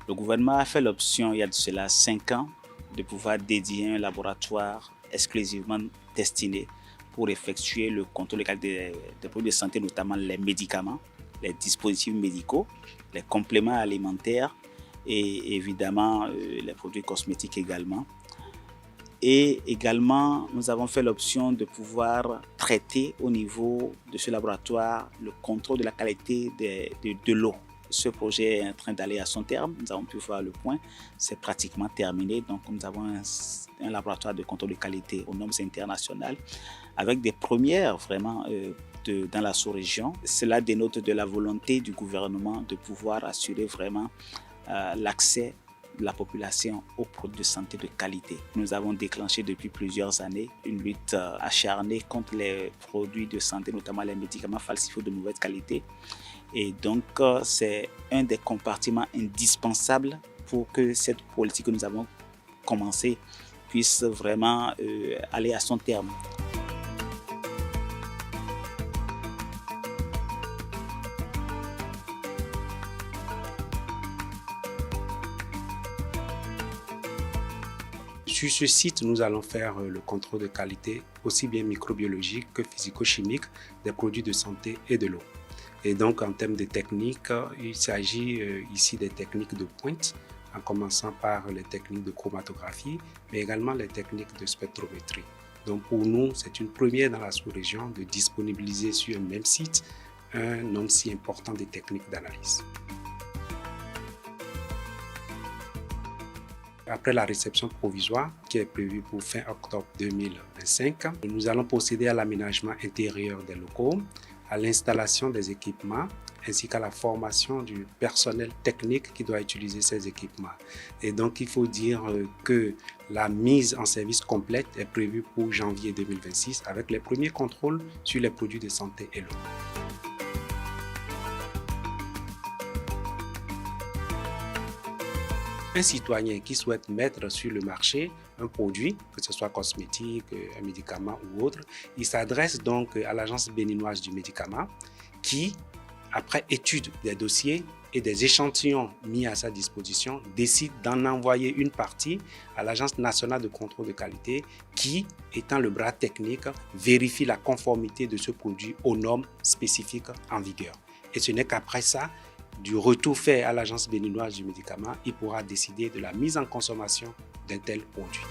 Le gouvernement a fait l'option, il y a de cela 5 ans, de pouvoir dédier un laboratoire exclusivement destiné pour effectuer le contrôle des produits de santé, notamment les médicaments, les dispositifs médicaux, les compléments alimentaires et évidemment les produits cosmétiques également. Et également, nous avons fait l'option de pouvoir traiter au niveau de ce laboratoire le contrôle de la qualité de l'eau. Ce projet est en train d'aller à son terme. Nous avons pu faire le point. C'est pratiquement terminé. Donc, nous avons un laboratoire de contrôle de qualité aux normes internationales avec des premières vraiment dans la sous-région. Cela dénote de la volonté du gouvernement de pouvoir assurer vraiment l'accès de la population aux produits de santé de qualité. Nous avons déclenché depuis plusieurs années une lutte acharnée contre les produits de santé, notamment les médicaments falsifiés de mauvaise qualité. Et donc, c'est un des compartiments indispensables pour que cette politique que nous avons commencée puisse vraiment aller à son terme. Sur ce site, nous allons faire le contrôle de qualité, aussi bien microbiologique que physico-chimique, des produits de santé et de l'eau. Et donc, en termes de techniques, il s'agit ici des techniques de pointe, en commençant par les techniques de chromatographie, mais également les techniques de spectrométrie. Donc, pour nous, c'est une première dans la sous-région de disponibiliser sur un même site un nombre si important de techniques d'analyse. Après la réception provisoire, qui est prévue pour fin octobre 2025, nous allons procéder à l'aménagement intérieur des locaux, à l'installation des équipements, ainsi qu'à la formation du personnel technique qui doit utiliser ces équipements. Et donc, il faut dire que la mise en service complète est prévue pour janvier 2026, avec les premiers contrôles sur les produits de santé et l'eau. Un citoyen qui souhaite mettre sur le marché un produit, que ce soit cosmétique, un médicament ou autre, il s'adresse donc à l'Agence béninoise du médicament qui, après étude des dossiers et des échantillons mis à sa disposition, décide d'en envoyer une partie à l'Agence nationale de contrôle de qualité qui, étant le bras technique, vérifie la conformité de ce produit aux normes spécifiques en vigueur. Et ce n'est qu'après ça, du retour fait à l'Agence béninoise du médicament, il pourra décider de la mise en consommation d'un tel produit.